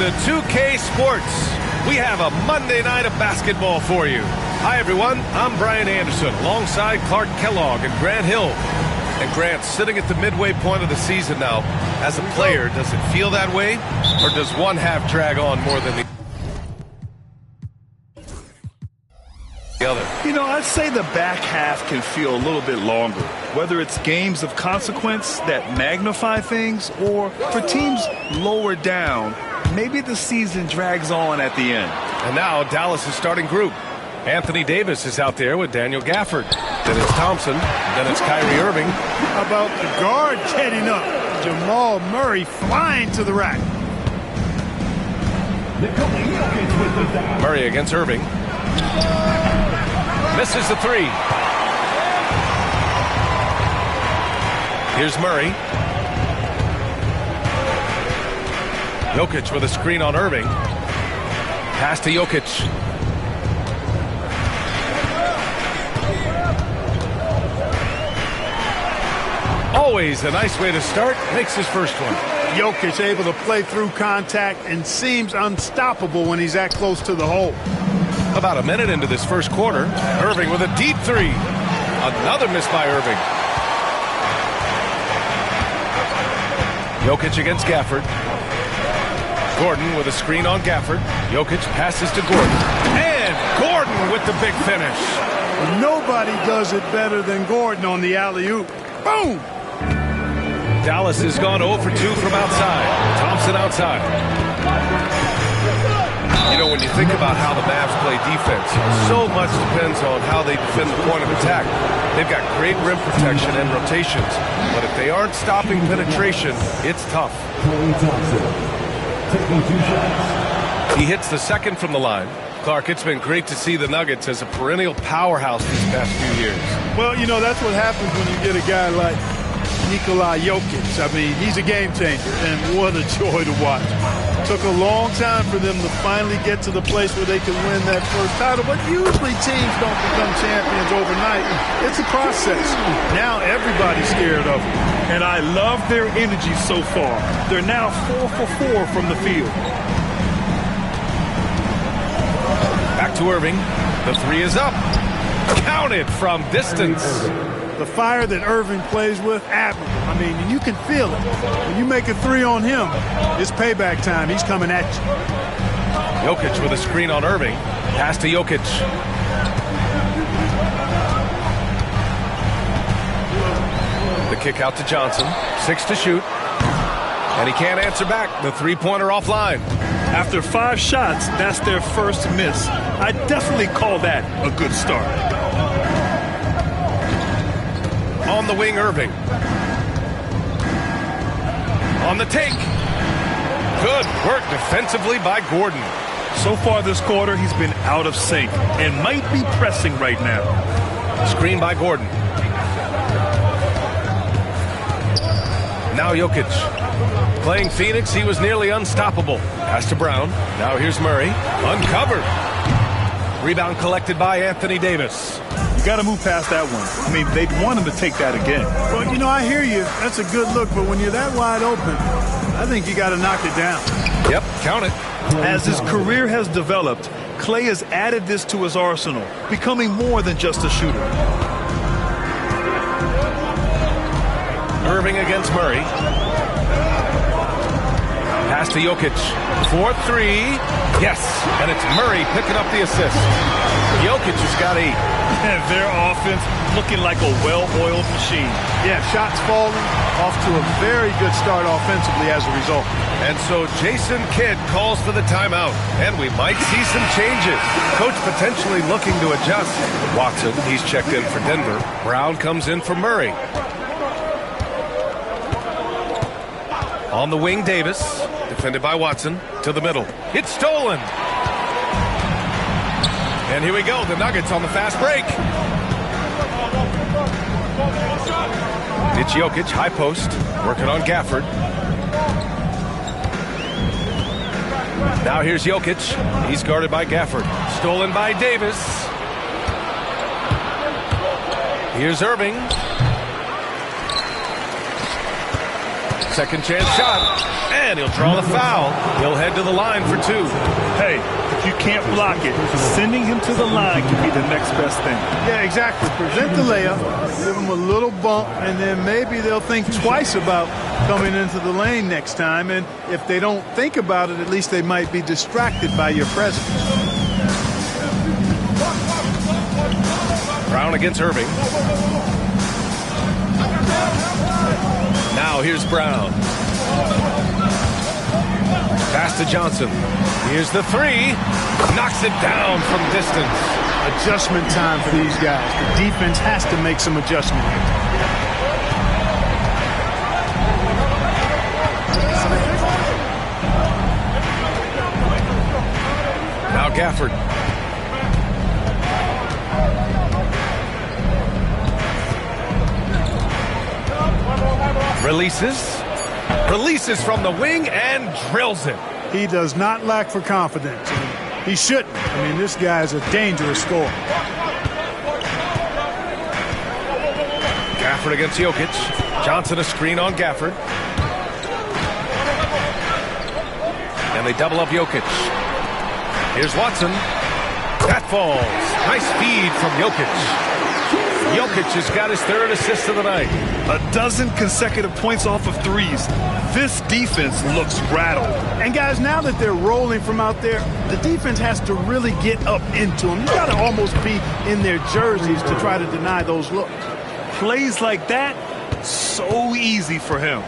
to 2K Sports. We have a Monday night of basketball for you. Hi, everyone. I'm Brian Anderson, alongside Clark Kellogg and Grant Hill. And Grant, sitting at the midway point of the season now, as a player, does it feel that way? Or does one half drag on more than the other? You know, I'd say the back half can feel a little bit longer, whether it's games of consequence that magnify things or for teams lower down, maybe the season drags on at the end. And now Dallas' starting group. Anthony Davis is out there with Daniel Gafford. Then it's Thompson. Then it's Kyrie Irving. How about the guard getting up? Jamal Murray flying to the rack. Murray against Irving. Misses the three. Here's Murray. Jokic with a screen on Irving. Pass to Jokic. Always a nice way to start. Makes his first one. Jokic able to play through contact and seems unstoppable when he's that close to the hole. About a minute into this first quarter, Irving with a deep three. Another miss by Irving. Jokic against Gafford. Gordon with a screen on Gafford. Jokic passes to Gordon. And Gordon with the big finish. Nobody does it better than Gordon on the alley-oop. Boom! Dallas has gone 0 for 2 from outside. Thompson outside. You know, when you think about how the Mavs play defense, so much depends on how they defend the point of attack. They've got great rim protection and rotations, but if they aren't stopping penetration, it's tough. He hits the second from the line. Clark, it's been great to see the Nuggets as a perennial powerhouse these past few years. Well, you know, that's what happens when you get a guy like Nikola Jokic. I mean, he's a game changer, and what a joy to watch. Took a long time for them to finally get to the place where they can win that first title, but usually teams don't become champions overnight. It's a process. Now everybody's scared of them. And I love their energy so far. They're now 4 for 4 from the field. Back to Irving. The three is up. Counted from distance. The fire that Irving plays with, admirable. I mean, you can feel it. When you make a three on him, it's payback time. He's coming at you. Jokic with a screen on Irving. Pass to Jokic. The kick out to Johnson. 6 to shoot. And he can't answer back. The three-pointer offline. After 5 shots, that's their first miss. I definitely call that a good start. On the wing, Irving. On the take. Good work defensively by Gordon. So far this quarter, he's been out of sync and might be pressing right now. Screen by Gordon. Now Jokic. Playing Phoenix, he was nearly unstoppable. Pass to Brown. Now here's Murray. Uncovered. Rebound collected by Anthony Davis. You got to move past that one. I mean, they'd want him to take that again. Well, you know, I hear you. That's a good look, but when you're that wide open, I think you got to knock it down. Yep, count it. As his career has developed, Clay has added this to his arsenal, becoming more than just a shooter. Irving against Murray. Pass to Jokic. 4-3. Yes, and it's Murray picking up the assist. Jokic has got 8. And their offense looking like a well-oiled machine. Yeah, shots falling, off to a very good start offensively as a result. And so Jason Kidd calls for the timeout, and we might see some changes. Coach potentially looking to adjust. Watson, he's checked in for Denver. Brown comes in for Murray. On the wing, Davis, defended by Watson, to the middle. It's stolen. And here we go, the Nuggets on the fast break. It's Jokic, high post, working on Gafford. Now here's Jokic. He's guarded by Gafford. Stolen by Davis. Here's Irving. Second chance shot. And he'll draw the foul. He'll head to the line for two. Hey, if you can't block it, sending him to the line can be the next best thing. Yeah, exactly. Prevent the layup, give them a little bump, and then maybe they'll think twice about coming into the lane next time. And if they don't think about it, at least they might be distracted by your presence. Brown against Irving. Now here's Brown. Pass to Johnson. Here's the three. Knocks it down from distance. Adjustment time for these guys. The defense has to make some adjustment. Now Gafford. Releases from the wing and drills it. He does not lack for confidence. He shouldn't. I mean, this guy's a dangerous scorer. Gafford against Jokic. Johnson a screen on Gafford. And they double up Jokic. Here's Watson. That falls. Nice feed from Jokic. Jokic has got his third assist of the night. 12 consecutive points off of threes. This defense looks rattled. And guys, now that they're rolling from out there, the defense has to really get up into them. You got to almost be in their jerseys to try to deny those looks. Plays like that, so easy for him.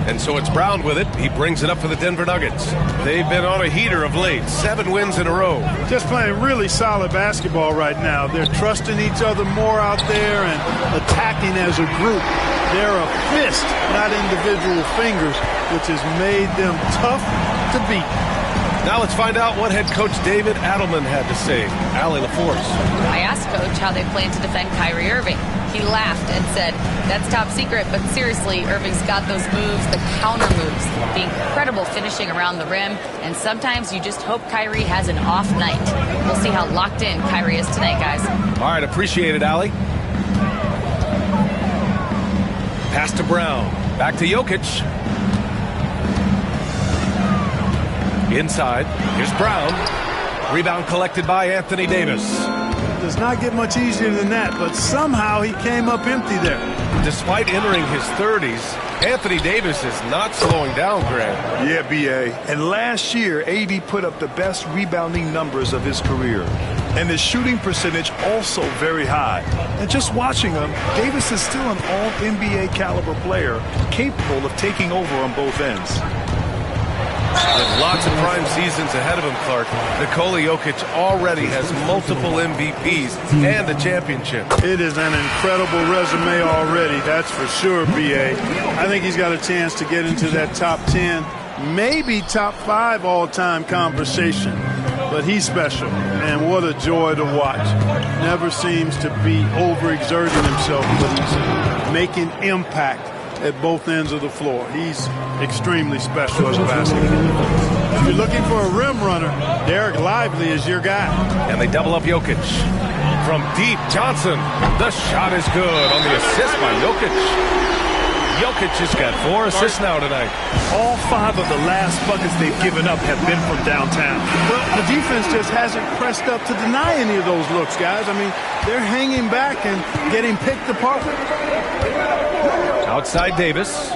And so it's Brown with it. He brings it up for the Denver Nuggets. They've been on a heater of late. 7 wins in a row. Just playing really solid basketball right now. They're trusting each other more out there and attacking as a group. They're a fist, not individual fingers, which has made them tough to beat. Now let's find out what head coach David Adelman had to say. Allie LaForce. I asked Coach how they plan to defend Kyrie Irving. He laughed and said, that's top secret, but seriously, Irving's got those moves, the counter moves, the incredible finishing around the rim, and sometimes you just hope Kyrie has an off night. We'll see how locked in Kyrie is tonight, guys. All right, appreciate it, Allie. Pass to Brown. Back to Jokic. Inside. Here's Brown. Rebound collected by Anthony Davis. Does not get much easier than that, but somehow he came up empty there. Despite entering his 30s, Anthony Davis is not slowing down, Grant. Yeah, B.A. And last year, AD put up the best rebounding numbers of his career. And his shooting percentage also very high. And just watching him, Davis is still an all-NBA caliber player, capable of taking over on both ends. With lots of prime seasons ahead of him, Clark, Nikola Jokic already has multiple MVPs and a championship. It is an incredible resume already, that's for sure, B.A. I think he's got a chance to get into that top 10, maybe top 5 all-time conversation. But he's special, and what a joy to watch. Never seems to be overexerting himself, but he's making impact at both ends of the floor. He's extremely special as a basketball player. If you're looking for a rim runner, Derek Lively is your guy. And they double up Jokic. From deep, Johnson. The shot is good on the assist by Jokic. Jokic has got 4 assists now tonight. All 5 of the last buckets they've given up have been from downtown. Well, the defense just hasn't pressed up to deny any of those looks, guys. I mean, they're hanging back and getting picked apart. Outside Davis.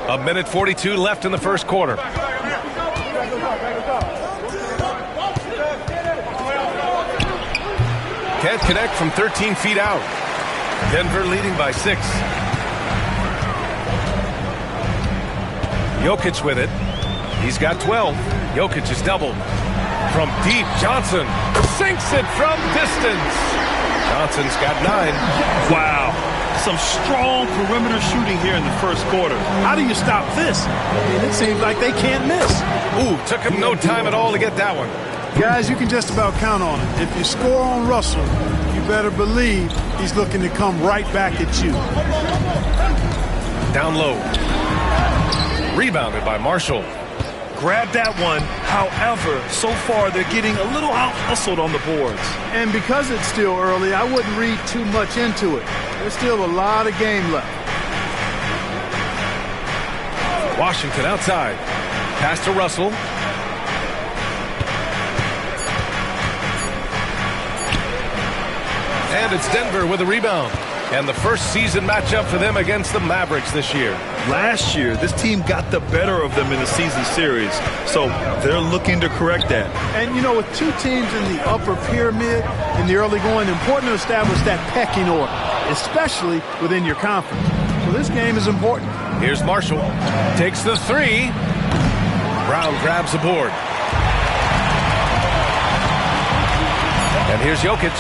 A minute 42 left in the first quarter. Can't connect from 13 feet out. Denver leading by 6. Jokic with it. He's got 12. Jokic is doubled. From deep, Johnson sinks it from distance. Johnson's got 9. Wow. Some strong perimeter shooting here in the first quarter. How do you stop this? I mean, it seems like they can't miss. Ooh, took him no time at all to get that one. Guys, you can just about count on it. If you score on Russell, you better believe he's looking to come right back at you. Down low. Rebounded by Marshall. grab that one. However, so far they're getting a little out-hustled on the boards. And because it's still early, I wouldn't read too much into it. There's still a lot of game left. Washington outside. Pass to Russell. And it's Denver with a rebound. And the first season matchup for them against the Mavericks this year. Last year, this team got the better of them in the season series. So they're looking to correct that. And, you know, with two teams in the upper pyramid in the early going, important to establish that pecking order, especially within your conference. So this game is important. Here's Marshall. Takes the three. Brown grabs the board. And here's Jokic.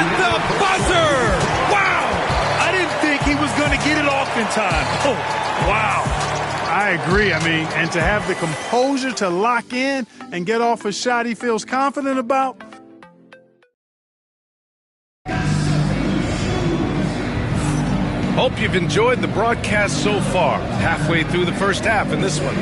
At the buzzer! Wow! I didn't think he was going to get it off in time. Oh, wow. I agree. I mean, and to have the composure to lock in and get off a shot he feels confident about. Hope you've enjoyed the broadcast so far. Halfway through the first half in this one.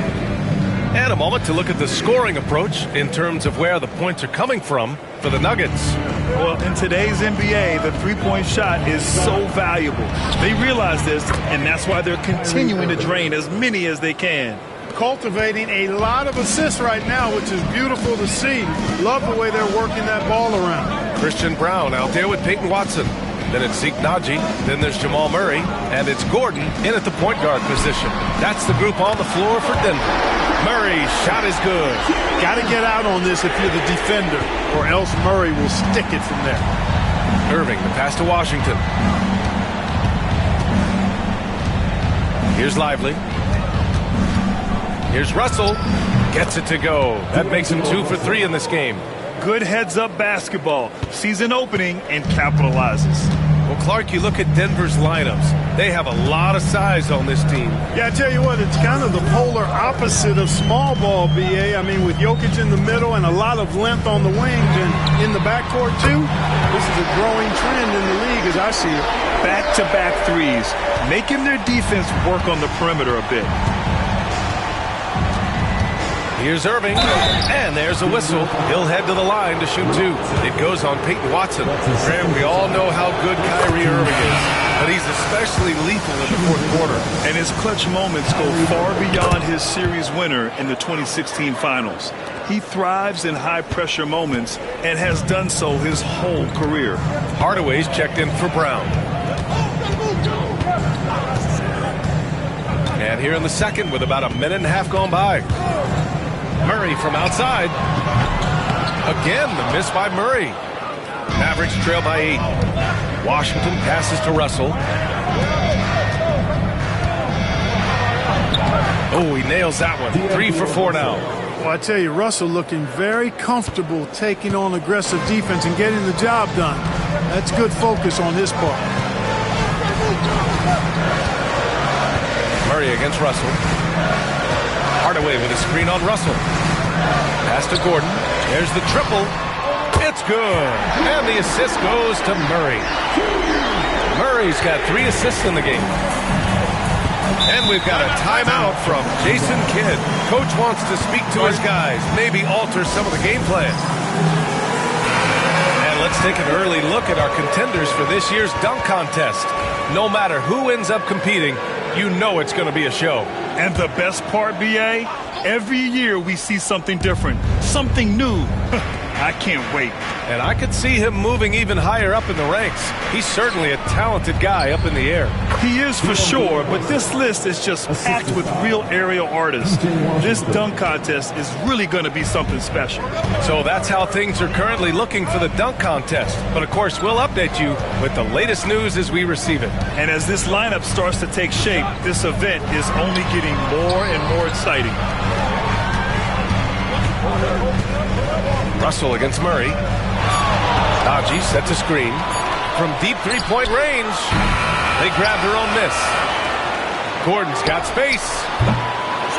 And a moment to look at the scoring approach in terms of where the points are coming from for the Nuggets. Well, in today's NBA, the three-point shot is so valuable. They realize this, and that's why they're continuing to drain as many as they can. Cultivating a lot of assists right now, which is beautiful to see. Love the way they're working that ball around. Christian Brown out there with Peyton Watson. Then it's Zeke Naji. Then there's Jamal Murray. And it's Gordon in at the point guard position. That's the group on the floor for Denver. Murray's shot is good. Got to get out on this if you're the defender, or else Murray will stick it from there. Irving, the pass to Washington. Here's Lively. Here's Russell. Gets it to go. That makes him 2 for 3 in this game. Good heads-up basketball. Sees an opening and capitalizes. Well, Clark, you look at Denver's lineups. They have a lot of size on this team. Yeah, I tell you what, it's kind of the polar opposite of small ball, B.A. I mean, with Jokic in the middle and a lot of length on the wings and in the backcourt, too, this is a growing trend in the league as I see it. Back-to-back threes, making their defense work on the perimeter a bit. Here's Irving, and there's a whistle. He'll head to the line to shoot 2. It goes on Peyton Watson. Graham, we all know how good Kyrie Irving is, but he's especially lethal in the fourth quarter. And his clutch moments go far beyond his series winner in the 2016 finals. He thrives in high-pressure moments and has done so his whole career. Hardaway's checked in for Brown. And here in the second with about a minute and a half gone by. Murray from outside. Again, the miss by Murray. Mavericks trail by 8. Washington passes to Russell. Oh, he nails that one. 3 for 4 now. Well, I tell you, Russell looking very comfortable taking on aggressive defense and getting the job done. That's good focus on his part. Murray against Russell. Hardaway with a screen on Russell. Pass to Gordon. There's the triple. It's good. And the assist goes to Murray. Murray's got 3 assists in the game. And we've got a timeout from Jason Kidd. Coach wants to speak to his guys, maybe alter some of the game plan. And let's take an early look at our contenders for this year's dunk contest. No matter who ends up competing, you know it's going to be a show. And the best part, B.A., every year we see something different, something new. I can't wait. And I could see him moving even higher up in the ranks. He's certainly a talented guy up in the air. He is for sure, but this list is just packed with real aerial artists. This dunk contest is really going to be something special. So that's how things are currently looking for the dunk contest. But of course, we'll update you with the latest news as we receive it. And as this lineup starts to take shape, this event is only getting more and more exciting. Russell against Murray. Naji sets a screen. From deep three-point range, they grab their own miss. Gordon's got space.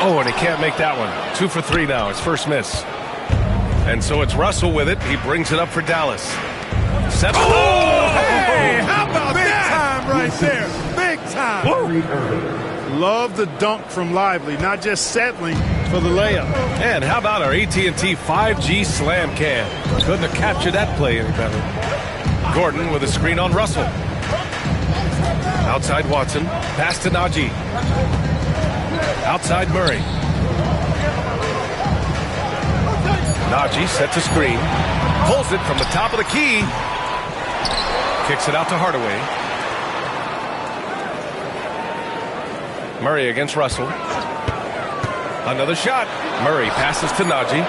Oh, and he can't make that one. 2 for 3 now, his first miss. And so it's Russell with it. He brings it up for Dallas. Oh, hey, how about that? Big time right there. Big time. time. Love the dunk from Lively, not just settling for the layup. And how about our AT&T 5G slam cam? Couldn't have captured that play any better. Gordon with a screen on Russell. Outside Watson. Pass to Najee. Outside Murray. Najee sets a screen. Pulls it from the top of the key. Kicks it out to Hardaway. Murray against Russell. Another shot. Murray passes to Najee.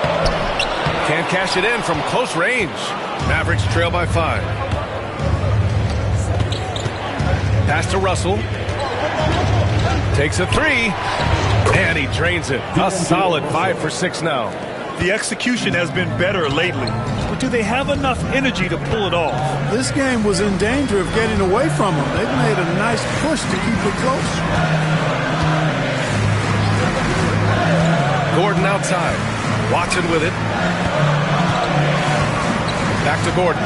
Can't cash it in from close range. Mavericks trail by 5. Pass to Russell. Takes a 3. And he drains it. A solid 5 for 6 now. The execution has been better lately. But do they have enough energy to pull it off? This game was in danger of getting away from them. They've made a nice push to keep it close. Gordon outside. Watson with it. Back to Gordon.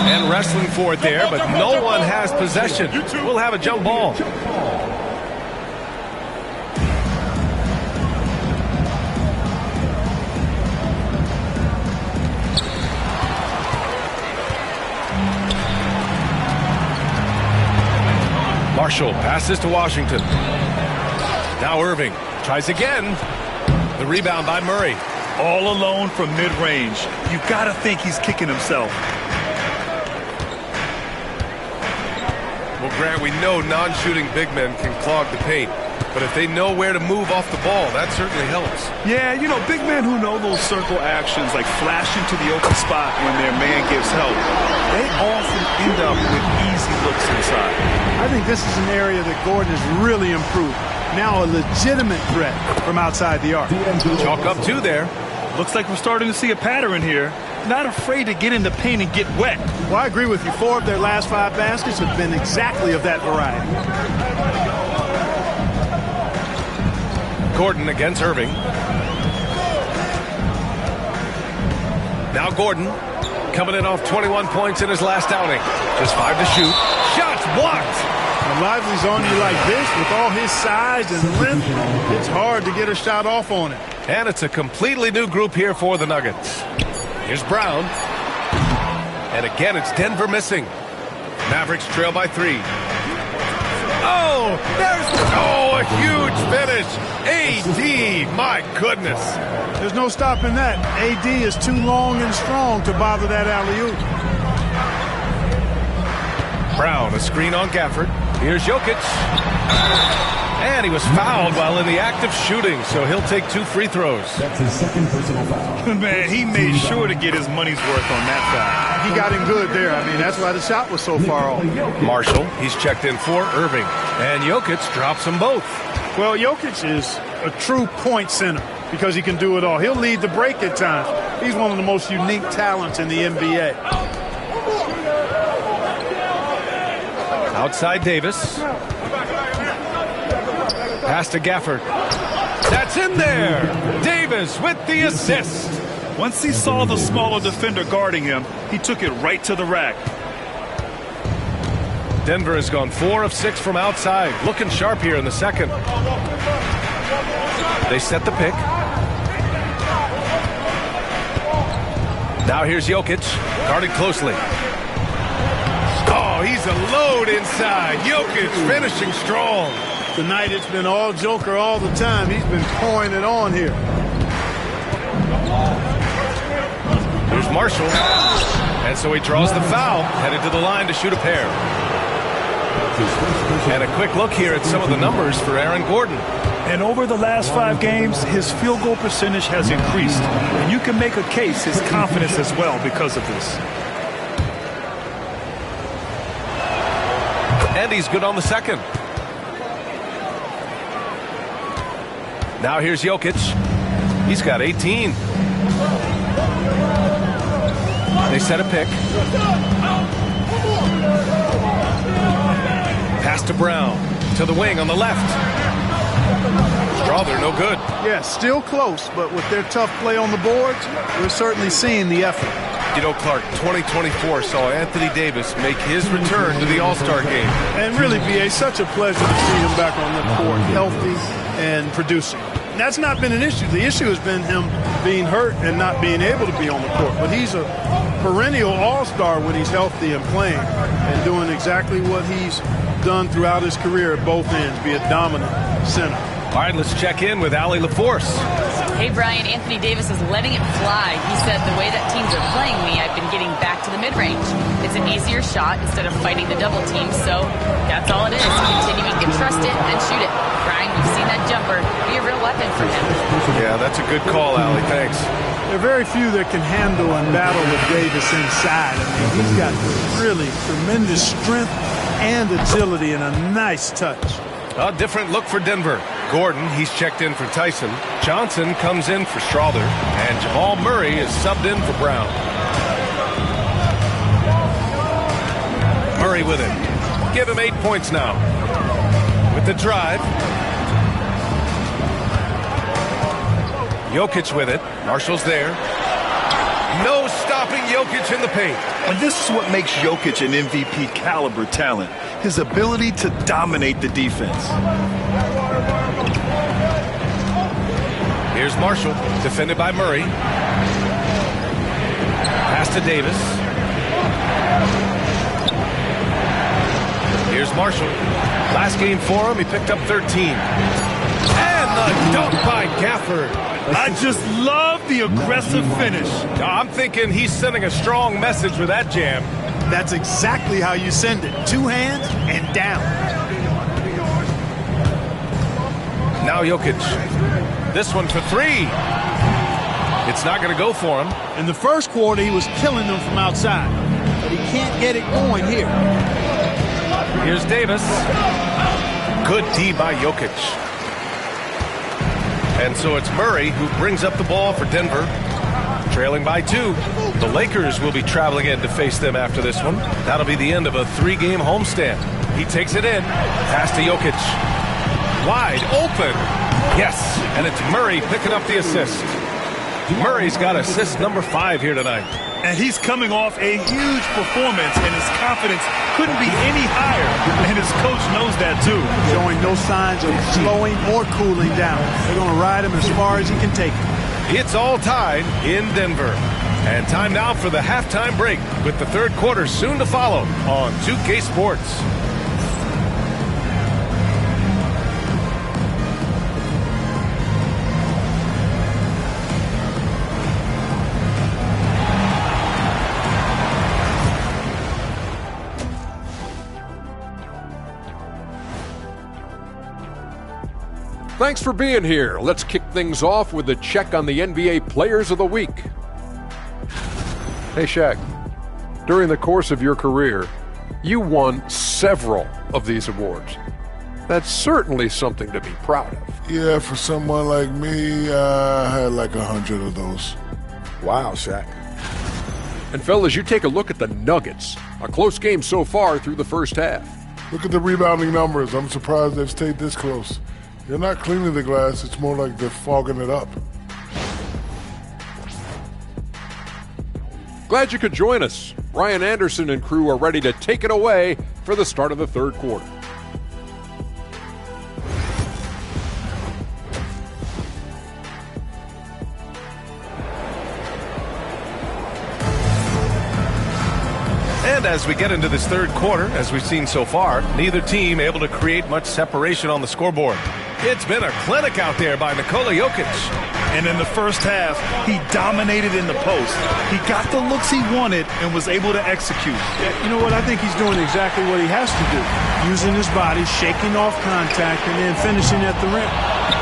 And wrestling for it there, but no one has possession. We'll have a jump ball. Marshall passes to Washington. Now Irving tries again. The rebound by Murray. All alone from mid-range. You've got to think he's kicking himself. Well, Grant, we know non-shooting big men can clog the paint. But if they know where to move off the ball, that certainly helps. Yeah, you know, big men who know those circle actions, like flashing to the open spot when their man gives help, they often end up with easy looks inside. I think this is an area that Gordon has really improved. Now a legitimate threat from outside the arc. Chalk up 2 there. Looks like we're starting to see a pattern here. Not afraid to get in the paint and get wet. Well, I agree with you. 4 of their last 5 baskets have been exactly of that variety. Gordon against Irving. Now Gordon coming in off 21 points in his last outing. Just 5 to shoot. Shots blocked. When Lively's on you like this with all his size and length, it's hard to get a shot off on it. And it's a completely new group here for the Nuggets. Here's Brown. And again, it's Denver missing. Mavericks trail by 3. Oh, a huge finish. AD, my goodness. There's no stopping that. AD is too long and strong to bother that alley-oop. Brown, a screen on Gafford. Here's Jokic. And he was fouled while in the act of shooting, so he'll take 2 free throws. That's his second personal foul. Man, he made sure to get his money's worth on that foul. He got him good there. I mean, that's why the shot was so far off. Marshall, he's checked in for Irving. And Jokic drops them both. Well, Jokic is a true point center because he can do it all. He'll lead the break at times. He's one of the most unique talents in the NBA. Outside Davis. Pass to Gafford. That's in there. Davis with the assist. Once he saw the smaller defender guarding him, he took it right to the rack. Denver has gone 4 of 6 from outside. Looking sharp here in the second. They set the pick. Now here's Jokic. Guarded closely. Oh, he's a load inside. Jokic finishing strong. Tonight it's been all Joker all the time. He's been pouring it on here. Here's Marshall. And so he draws the foul. Headed to the line to shoot a pair. And a quick look here at some of the numbers for Aaron Gordon. And over the last 5 games, his field goal percentage has increased. And you can make a case his confidence as well because of this. And he's good on the second. Now here's Jokic. He's got 18. They set a pick. Pass to Brown. To the wing on the left. Strawther, no good. Yeah, still close, but with their tough play on the boards, we're certainly seeing the effort. You know, Clark, 2024 saw Anthony Davis make his return to the All-Star game. And really, B.A., such a pleasure to see him back on the court, healthy and producing. That's not been an issue. The issue has been him being hurt and not being able to be on the court. But he's a perennial all-star when he's healthy and playing and doing exactly what he's done throughout his career at both ends, be a dominant center. All right, let's check in with Allie LaForce. Hey, Brian, Anthony Davis is letting it fly. He said, the way that teams are playing me, I've been getting back to the mid-range. It's an easier shot instead of fighting the double team, so that's all it is. Continuing to trust it and shoot it. Brian, we've seen that jumper be a real weapon for him. Yeah, that's a good call, Allie. Thanks. There are very few that can handle and battle with Davis inside. I mean, he's got really tremendous strength and agility and a nice touch. A different look for Denver. Gordon, he's checked in for Tyson. Johnson comes in for Strawther. And Jamal Murray is subbed in for Brown. Murray with it. Give him 8 points now. With the drive. Jokic with it. Marshall's there. No stopping Jokic in the paint. And this is what makes Jokic an MVP caliber talent. His ability to dominate the defense. Here's Marshall, defended by Murray. Pass to Davis. Here's Marshall. Last game for him, he picked up 13. And the dunk by Gafford. I just love the aggressive finish. I'm thinking he's sending a strong message with that jam. That's exactly how you send it. 2 hands and down. Now Jokic. This one for 3. It's not going to go for him. In the first quarter, he was killing them from outside. But he can't get it going here. Here's Davis. Good D by Jokic. And so it's Murray who brings up the ball for Denver. Trailing by 2. The Lakers will be traveling in to face them after this one. That'll be the end of a 3-game homestand. He takes it in. Pass to Jokic. Wide open. Yes, and it's Murray picking up the assist. Murray's got assist number 5 here tonight. And he's coming off a huge performance, and his confidence couldn't be any higher. And his coach knows that, too. Showing no signs of slowing or cooling down. They're going to ride him as far as he can take him. It's all tied in Denver. And time now for the halftime break, with the third quarter soon to follow on 2K Sports. Thanks for being here. Let's kick things off with a check on the NBA Players of the Week. Hey, Shaq, during the course of your career, you won several of these awards. That's certainly something to be proud of. Yeah, for someone like me, I had like 100 of those. Wow, Shaq. And fellas, you take a look at the Nuggets. A close game so far through the first half. Look at the rebounding numbers. I'm surprised they've stayed this close. They're not cleaning the glass, it's more like they're fogging it up. Glad you could join us. Ryan Anderson and crew are ready to take it away for the start of the third quarter. And as we get into this third quarter, as we've seen so far, neither team able to create much separation on the scoreboard. It's been a clinic out there by Nikola Jokic. And in the first half, he dominated in the post. He got the looks he wanted and was able to execute. You know what? I think he's doing exactly what he has to do. Using his body, shaking off contact, and then finishing at the rim.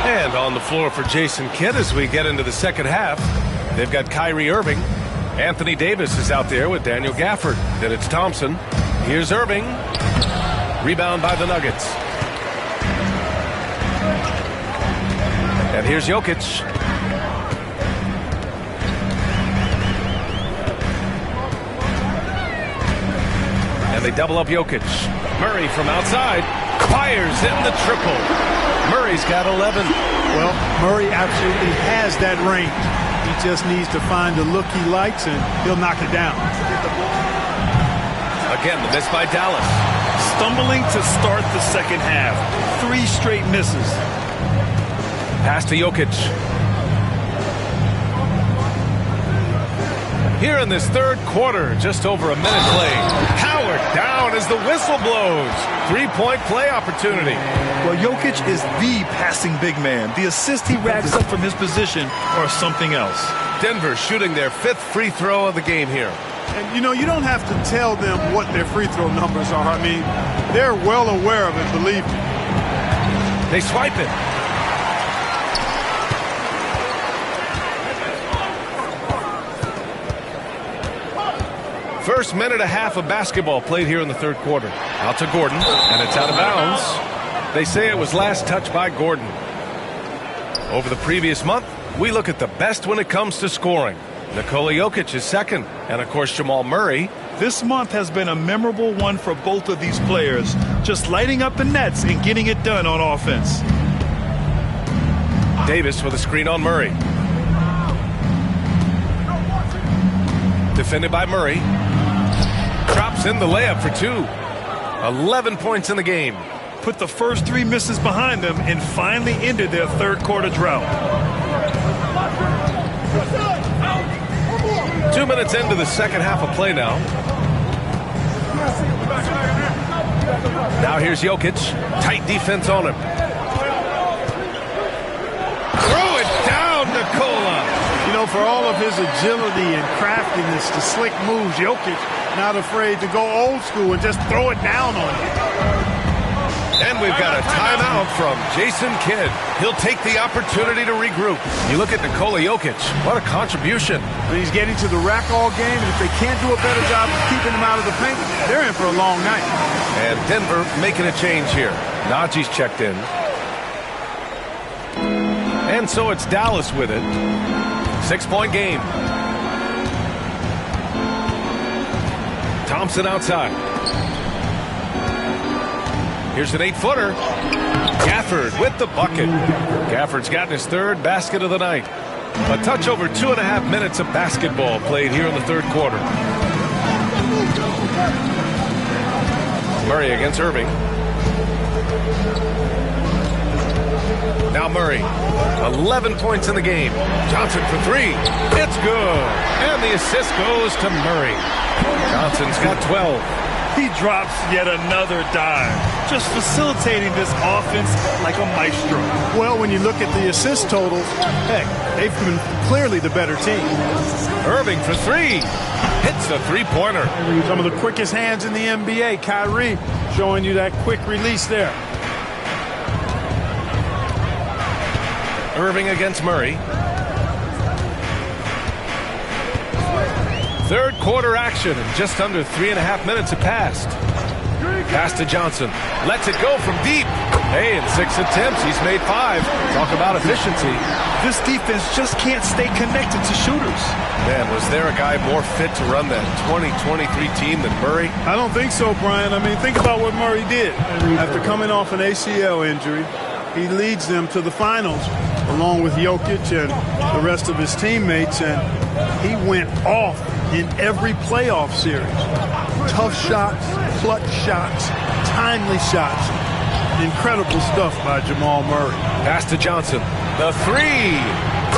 And on the floor for Jason Kidd as we get into the second half, they've got Kyrie Irving. Anthony Davis is out there with Daniel Gafford. Then it's Thompson. Here's Irving. Rebound by the Nuggets. And here's Jokic. And they double up Jokic. Murray from outside fires in the triple. Murray's got 11. Well, Murray absolutely has that range. He just needs to find the look he likes, and he'll knock it down. Again, the miss by Dallas. Stumbling to start the second half. 3 straight misses. Pass to Jokic. Here in this third quarter, just over a minute played. Howard down as the whistle blows. 3-point play opportunity. Well, Jokic is the passing big man. The assist he racks up from his position or something else. Denver shooting their 5th free throw of the game here. And, you know, you don't have to tell them what their free throw numbers are. I mean, they're well aware of it, believe me. They swipe it. First minute and a half of basketball played here in the third quarter. Out to Gordon, and it's out of bounds. They say it was last touched by Gordon. Over the previous month, we look at the best when it comes to scoring. Nikola Jokic is second, and of course Jamal Murray. This month has been a memorable one for both of these players, just lighting up the nets and getting it done on offense. Davis with a screen on Murray. Defended by Murray. Drops in the layup for 2. 11 points in the game. Put the first 3 misses behind them and finally ended their third quarter drought. 2 minutes into the second half of play now. Now here's Jokic. Tight defense on him. Throw it down, Nikola. You know, for all of his agility and craftiness, the slick moves, Jokic not afraid to go old school and just throw it down on him. And we've got a timeout from Jason Kidd. He'll take the opportunity to regroup. You look at Nikola Jokic. What a contribution. He's getting to the rack all game, and if they can't do a better job of keeping him out of the paint, they're in for a long night. And Denver making a change here. Najee's checked in. And so it's Dallas with it. 6-point game. Thompson outside. Here's an 8-footer. Gafford with the bucket. Gafford's gotten his 3rd basket of the night. A touch over 2.5 minutes of basketball played here in the third quarter. Murray against Irving. Now Murray. 11 points in the game. Johnson for 3. It's good. And the assist goes to Murray. Johnson's got 12. He drops yet another dime, just facilitating this offense like a maestro. Well, when you look at the assist totals, heck, they've been clearly the better team. Irving for 3. Hits the 3-pointer. Some of the quickest hands in the NBA. Kyrie showing you that quick release there. Irving against Murray. Third quarter action, and just under 3.5 minutes have passed. Pass to Johnson. Lets it go from deep. Hey, in 6 attempts, he's made 5. Talk about efficiency. This defense just can't stay connected to shooters. Man, was there a guy more fit to run that 2023 team than Murray? I don't think so, Brian. I mean, think about what Murray did. After coming off an ACL injury, he leads them to the finals, along with Jokic and the rest of his teammates, and he went off in every playoff series. Tough shots, clutch shots, timely shots. Incredible stuff by Jamal Murray. Pass to Johnson. The 3.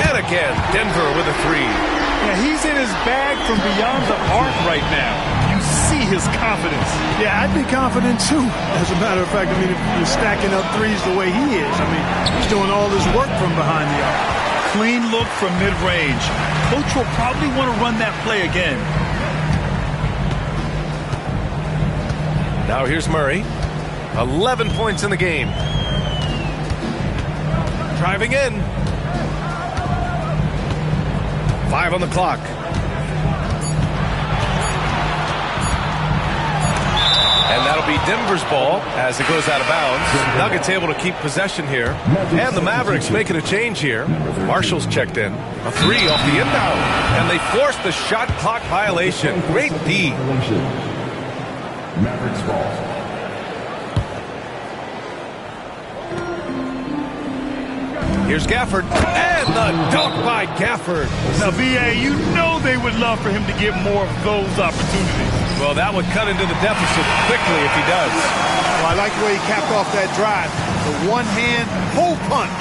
And again, Denver with a 3. Yeah, he's in his bag from beyond the arc right now. You see his confidence. Yeah, I'd be confident too. As a matter of fact, I mean, if you're stacking up threes the way he is, I mean, he's doing all this work from behind the arc. Clean look from mid-range. Coach will probably want to run that play again. Now here's Murray. 11 points in the game. Driving in. 5 on the clock. And that'll be Denver's ball as it goes out of bounds. Nuggets able to keep possession here. And the Mavericks making a change here. Marshall's checked in. A 3 off the inbound. And they force the shot clock violation. Great D. Mavericks ball. Here's Gafford, and the dunk by Gafford. Now, VA, you know they would love for him to get more of those opportunities. Well, that would cut into the deficit quickly if he does. Well, I like the way he capped off that drive. The one-hand pull punch.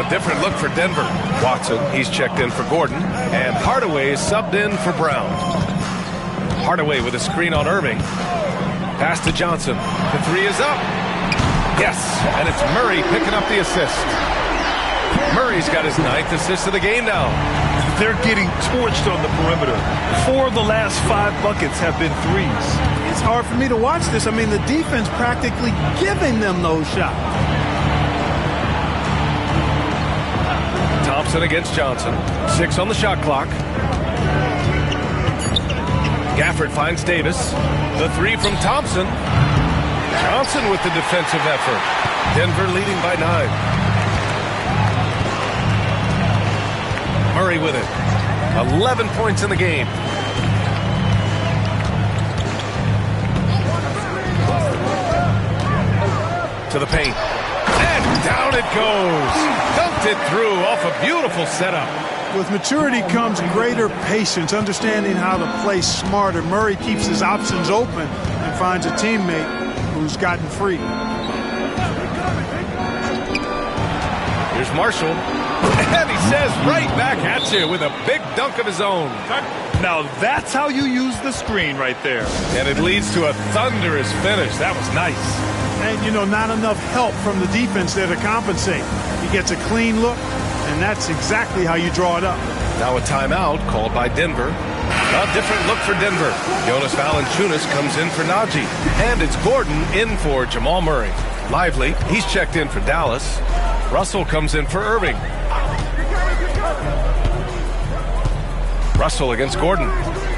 A different look for Denver. Watson, he's checked in for Gordon, and Hardaway is subbed in for Brown. Hardaway with a screen on Irving. Pass to Johnson. The three is up. Yes, and it's Murray picking up the assist. Murray's got his 9th assist of the game now. They're getting torched on the perimeter. 4 of the last 5 buckets have been threes. It's hard for me to watch this. I mean, the defense practically giving them those shots. Thompson against Johnson. 6 on the shot clock. Gafford finds Davis. The 3 from Thompson. Johnson with the defensive effort. Denver leading by 9. Murray with it. 11 points in the game. To the paint. And down it goes. Dunked it through off a beautiful setup. With maturity comes greater patience, understanding how to play smarter. Murray keeps his options open and finds a teammate who's gotten free. Here's Marshall. And he says right back at you with a big dunk of his own. Now that's how you use the screen right there. And it leads to a thunderous finish. That was nice. And, you know, not enough help from the defense there to compensate. He gets a clean look, and that's exactly how you draw it up. Now a timeout called by Denver. A different look for Denver. Jonas Valanciunas comes in for Najee. And it's Gordon in for Jamal Murray. Lively, he's checked in for Dallas. Russell comes in for Irving. Russell against Gordon.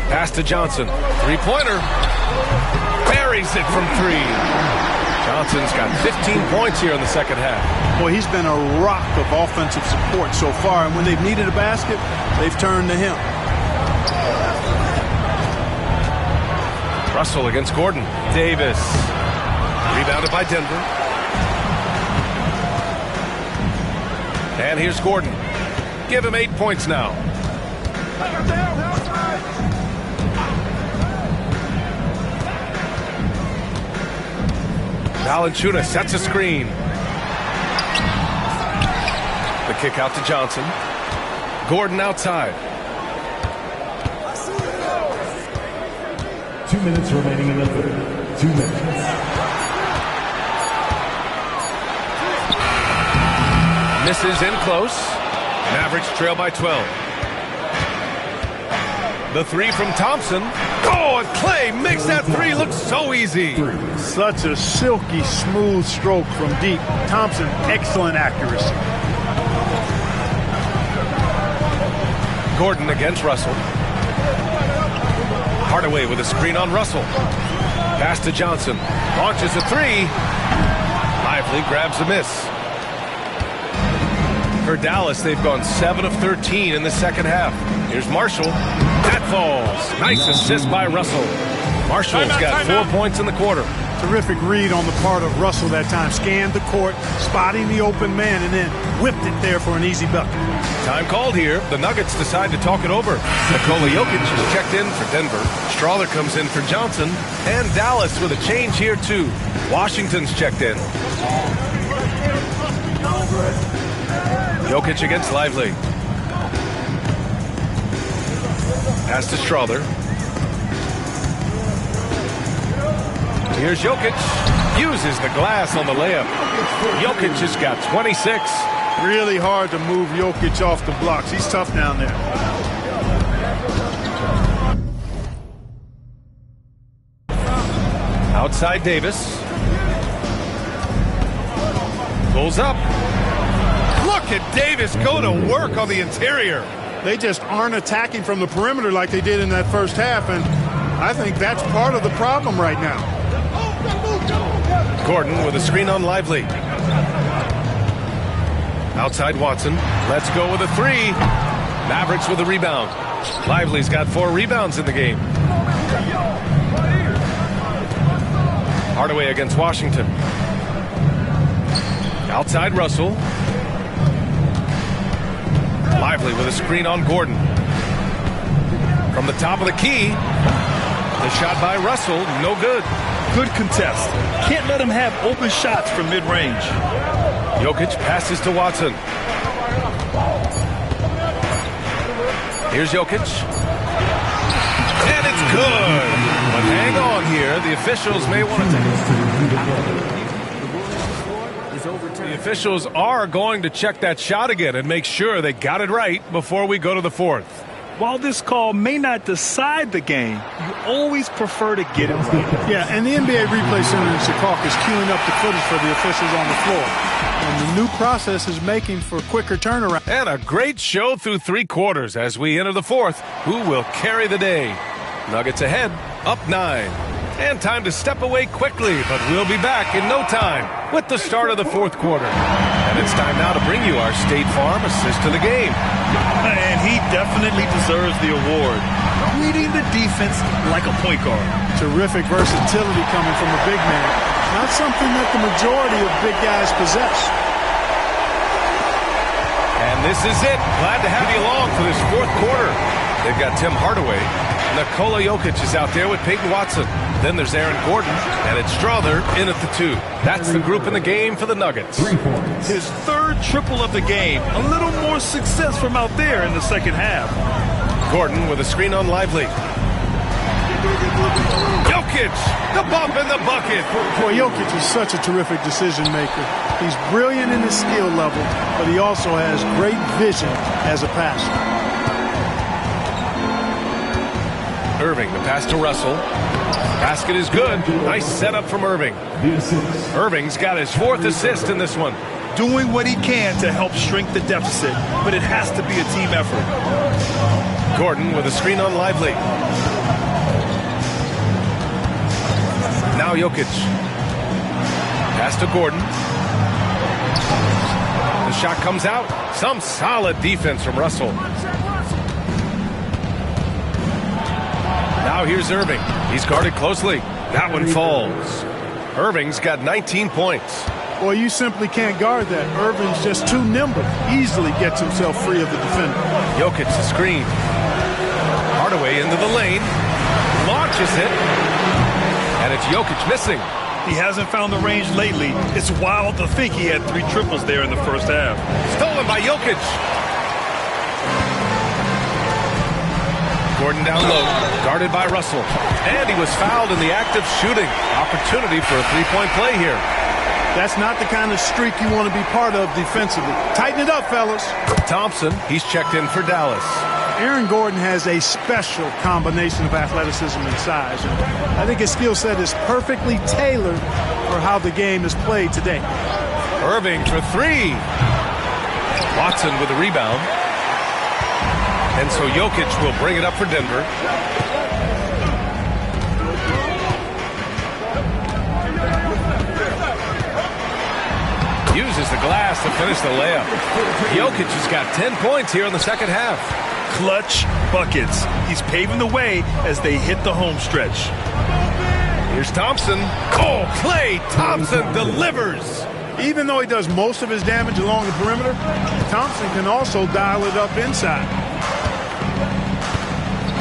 Pass to Johnson. Three-pointer. Buries it from 3. Johnson's got 15 points here in the second half. Boy, he's been a rock of offensive support so far, and when they've needed a basket, they've turned to him. Russell against Gordon. Davis. Rebounded by Denver. And here's Gordon. Give him 8 points now. Valanciunas sets a screen. The kick out to Johnson. Gordon outside. 2 minutes remaining in the third. 2 minutes. Misses in close. Mavericks trail by 12. The 3 from Thompson. Oh, and Clay makes that 3 look so easy. Such a silky, smooth stroke from deep. Thompson, excellent accuracy. Gordon against Russell. Hardaway with a screen on Russell. Pass to Johnson. Launches a 3. Lively grabs a miss. For Dallas, they've gone 7 of 13 in the second half. Here's Marshall. That falls. Nice assist by Russell. Marshall's got 4 points in the quarter. Terrific read on the part of Russell that time. Scanned the court, spotting the open man, and then whipped it there for an easy bucket. Time called here. The Nuggets decide to talk it over. Nikola Jokic is checked in for Denver. Strawler comes in for Johnson. And Dallas with a change here, too. Washington's checked in. Jokic against Lively. Pass to Strawler. Here's Jokic. Uses the glass on the layup. Jokic has got 26. Really hard to move Jokic off the blocks. He's tough down there. Outside Davis. Pulls up. Look at Davis go to work on the interior. They just aren't attacking from the perimeter like they did in that first half, and I think that's part of the problem right now. Gordon with a screen on Lively. Outside Watson. Let's go with a 3. Mavericks with a rebound. Lively's got 4 rebounds in the game. Hardaway against Washington. Outside Russell. Lively with a screen on Gordon. From the top of the key, the shot by Russell, no good. Good contest. Can't let him have open shots from mid-range. Jokic passes to Watson. Here's Jokic. And it's good. But hang on here. The officials may want to The officials are going to check that shot again and make sure they got it right before we go to the fourth. While this call may not decide the game, you always prefer to get it right. Yeah, and the NBA Replay Center in Secaucus is queuing up the footage for the officials on the floor. And the new process is making for quicker turnaround. And a great show through 3 quarters as we enter the fourth. Who will carry the day? Nuggets ahead, up 9. And time to step away quickly, but we'll be back in no time with the start of the fourth quarter. And it's time now to bring you our State Farm assist to the game. And he definitely deserves the award. Reading the defense like a point guard. Terrific versatility coming from a big man. Not something that the majority of big guys possess. And this is it. Glad to have you along for this fourth quarter. They've got Tim Hardaway. Nikola Jokic is out there with Peyton Watson. Then there's Aaron Gordon, and it's Strother in at the 2. That's the group in the game for the Nuggets. His third triple of the game. A little more success from out there in the second half. Gordon with a screen on Lively. Jokic, the bump in the bucket. Boy, Jokic is such a terrific decision maker. He's brilliant in his skill level, but he also has great vision as a passer. Irving, the pass to Russell. Basket is good. Nice setup from Irving. Irving's got his 4th assist in this one. Doing what he can to help shrink the deficit, but it has to be a team effort. Gordon with a screen on Lively. Now Jokic. Pass to Gordon. The shot comes out. Some solid defense from Russell. Now here's Irving. He's guarded closely. That one falls. Irving's got 19 points. Boy, you simply can't guard that. Irving's just too nimble. Easily gets himself free of the defender. Jokic the screen. Hardaway into the lane. Launches it. And it's Jokic missing. He hasn't found the range lately. It's wild to think he had 3 triples there in the first half. Stolen by Jokic. Gordon down low, guarded by Russell. And he was fouled in the act of shooting. Opportunity for a 3-point play here. That's not the kind of streak you want to be part of defensively. Tighten it up, fellas. Thompson, he's checked in for Dallas. Aaron Gordon has a special combination of athleticism and size. And I think his skill set is perfectly tailored for how the game is played today. Irving for 3. Watson with a rebound. And so Jokic will bring it up for Denver. Uses the glass to finish the layup. Jokic has got 10 points here in the second half. Clutch buckets. He's paving the way as they hit the home stretch. Here's Thompson. Oh, Klay Thompson delivers. Even though he does most of his damage along the perimeter, Thompson can also dial it up inside.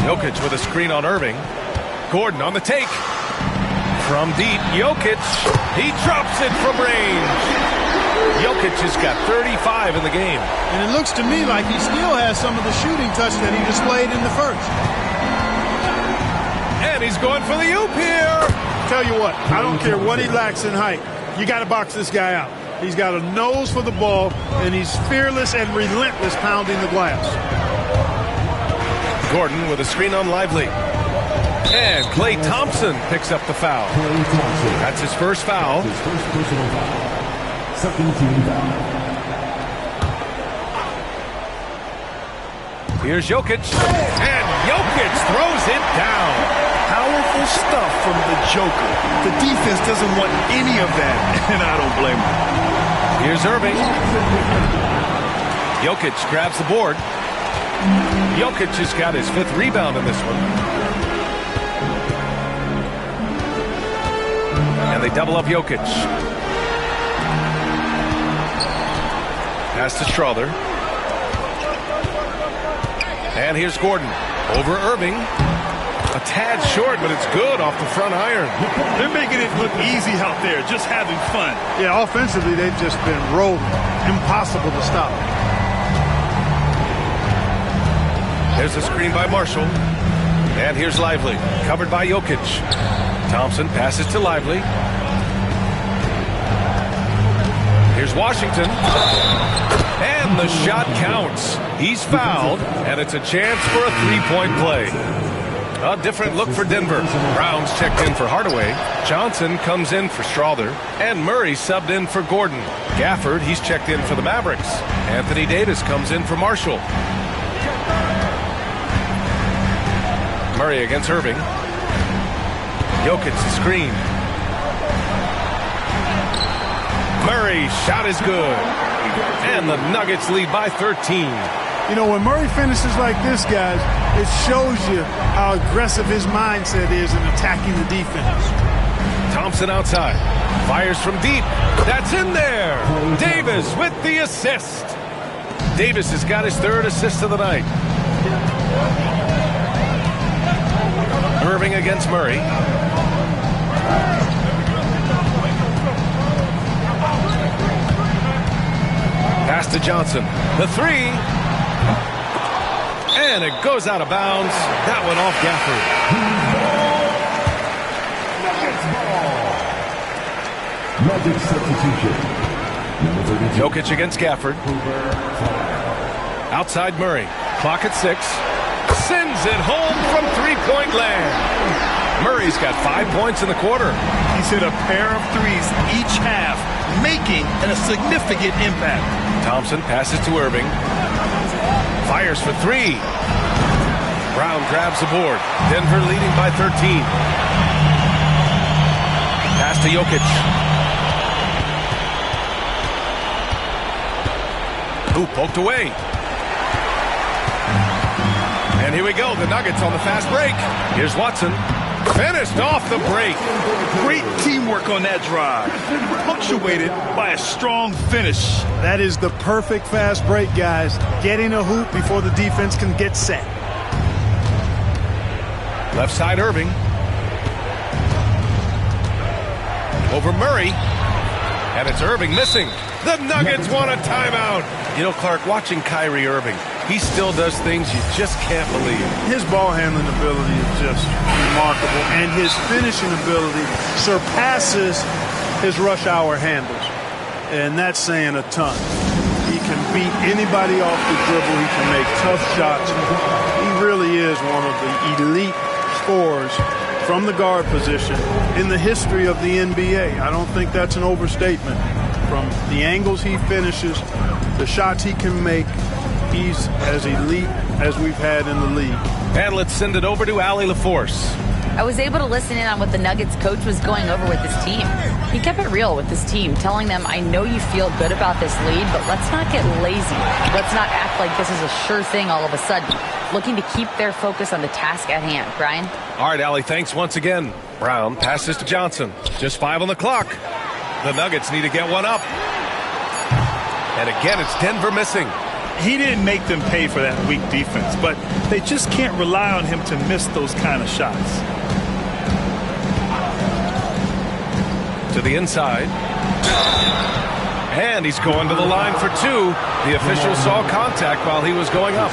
Jokic with a screen on Irving. Gordon on the take. From deep, Jokic. He drops it from range. Jokic has got 35 in the game. And it looks to me like he still has some of the shooting touch that he displayed in the first. And he's going for the oop here. Tell you what, I don't care what he lacks in height. You got to box this guy out. He's got a nose for the ball, and he's fearless and relentless pounding the glass. Gordon with a screen on Lively. And Klay Thompson picks up the foul. That's his first foul. His first personal foul. Second team foul. Here's Jokic. And Jokic throws it down. Powerful stuff from the Joker. The defense doesn't want any of that, and I don't blame him. Here's Irving. Jokic grabs the board. Jokic has got his 5th rebound in this one. And they double up Jokic. Pass to Strother. And here's Gordon over Irving. A tad short, but it's good off the front iron. They're making it look easy out there, just having fun. Yeah, offensively, they've just been rolling. Impossible to stop. There's a screen by Marshall. And here's Lively, covered by Jokic. Thompson passes to Lively. Here's Washington. And the shot counts. He's fouled, and it's a chance for a three-point play. A different look for Denver. Brown's checked in for Hardaway. Johnson comes in for Strawther. And Murray subbed in for Gordon. Gafford, he's checked in for the Mavericks. Anthony Davis comes in for Marshall. Murray against Irving. Jokic the screen. Murray, shot is good. And the Nuggets lead by 13. You know, when Murray finishes like this, guys, it shows you how aggressive his mindset is in attacking the defense. Thompson outside. Fires from deep. That's in there. Davis with the assist. Davis has got his third assist of the night. Irving against Murray. Pass to Johnson. The three. And it goes out of bounds. That one off Gafford. Nuggets substitution. Jokic against Gafford. Outside Murray. Clock at 6. Sends it home from three-point land. Murray's got 5 points in the quarter. He's hit a pair of threes each half, making a significant impact. Thompson passes to Irving. Fires for three. Brown grabs the board. Denver leading by 13. Pass to Jokic. Ooh, poked away. And here we go. The Nuggets on the fast break. Here's Watson. Finished off the break. Great teamwork on that drive. Punctuated by a strong finish. That is the perfect fast break, guys. Getting a hoop before the defense can get set. Left side Irving. Over Murray. And it's Irving missing. The Nuggets want a timeout. You know, Clark, watching Kyrie Irving, he still does things you just can't believe. His ball handling ability is just remarkable, and his finishing ability surpasses his rush hour handles. And that's saying a ton. He can beat anybody off the dribble. He can make tough shots. He really is one of the elite scorers from the guard position in the history of the NBA. I don't think that's an overstatement. From the angles he finishes, the shots he can make, he's as elite as we've had in the league. And let's send it over to Allie LaForce. I was able to listen in on what the Nuggets coach was going over with his team. He kept it real with his team, telling them, I know you feel good about this lead, but let's not get lazy. Let's not act like this is a sure thing all of a sudden. Looking to keep their focus on the task at hand. Brian? All right, Allie, thanks once again. Brown passes to Johnson. Just 5 on the clock. The Nuggets need to get one up. And again, it's Denver missing. He didn't make them pay for that weak defense, but they just can't rely on him to miss those kind of shots. To the inside. And he's going to the line for two. The official saw contact while he was going up.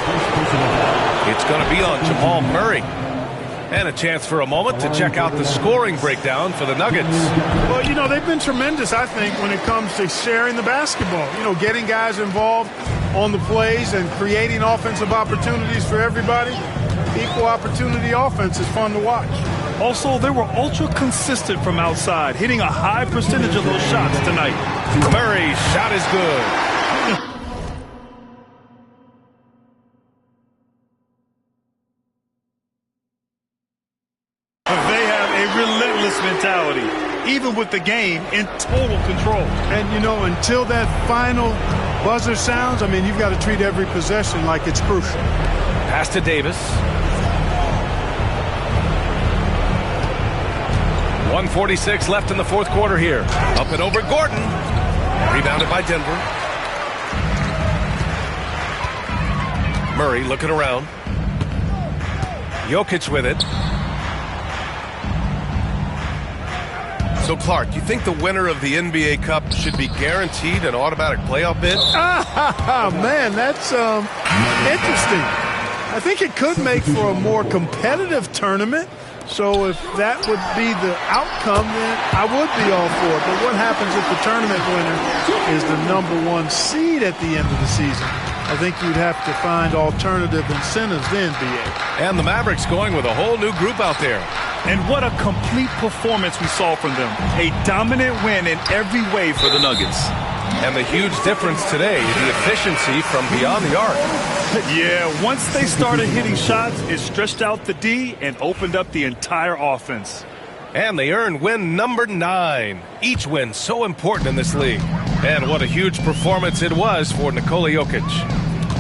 It's going to be on Jamal Murray. And a chance for a moment to check out the scoring breakdown for the Nuggets. Well, you know, they've been tremendous, I think, when it comes to sharing the basketball. You know, getting guys involved on the plays and creating offensive opportunities for everybody. Equal opportunity offense is fun to watch. Also, they were ultra consistent from outside, hitting a high percentage of those shots tonight. Murray's shot is good. They have a relentless mentality, even with the game in total control. And, you know, until that final buzzer sounds, I mean, you've got to treat every possession like it's crucial. Pass to Davis. 1:46 left in the fourth quarter here. Up and over Gordon. Rebounded by Denver. Murray looking around. Jokic with it. So, Clark, you think the winner of the NBA Cup should be guaranteed an automatic playoff bid? Man, that's interesting. I think it could make for a more competitive tournament. So if that would be the outcome, then I would be all for it. But what happens if the tournament winner is the #1 seed at the end of the season? I think you'd have to find alternative incentives then, BA. And the Mavericks going with a whole new group out there. And what a complete performance we saw from them. A dominant win in every way for the Nuggets. And the huge difference today, the efficiency from beyond the arc. Yeah, once they started hitting shots, it stretched out the D and opened up the entire offense. And they earned win number 9. Each win so important in this league. And what a huge performance it was for Nikola Jokic.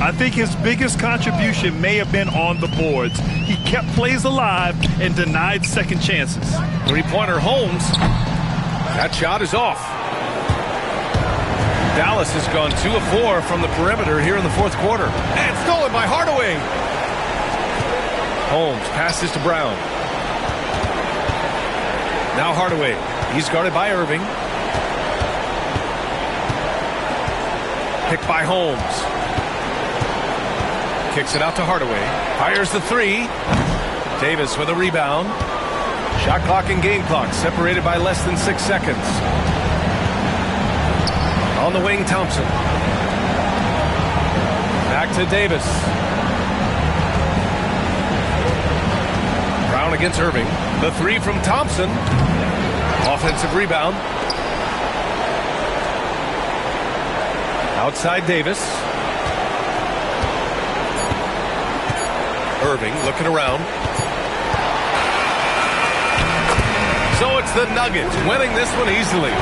I think his biggest contribution may have been on the boards. He kept plays alive and denied second chances. Three-pointer Holmes. That shot is off. Dallas has gone 2 of 4 from the perimeter here in the fourth quarter. And stolen by Hardaway. Holmes passes to Brown. Now Hardaway. He's guarded by Irving. Picked by Holmes. Kicks it out to Hardaway. Fires the 3. Davis with a rebound. Shot clock and game clock separated by less than 6 seconds. On the wing, Thompson. Back to Davis. Brown against Irving. The 3 from Thompson. Offensive rebound. Outside Davis. Irving looking around. So it's the Nuggets winning this one easily.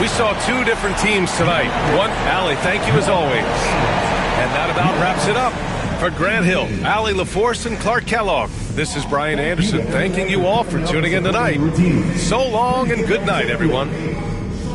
We saw 2 different teams tonight. One, Allie, thank you as always. And that about wraps it up. For Grant Hill, Allie LaForce, and Clark Kellogg, this is Brian Anderson thanking you all for tuning in tonight. So long and good night, everyone.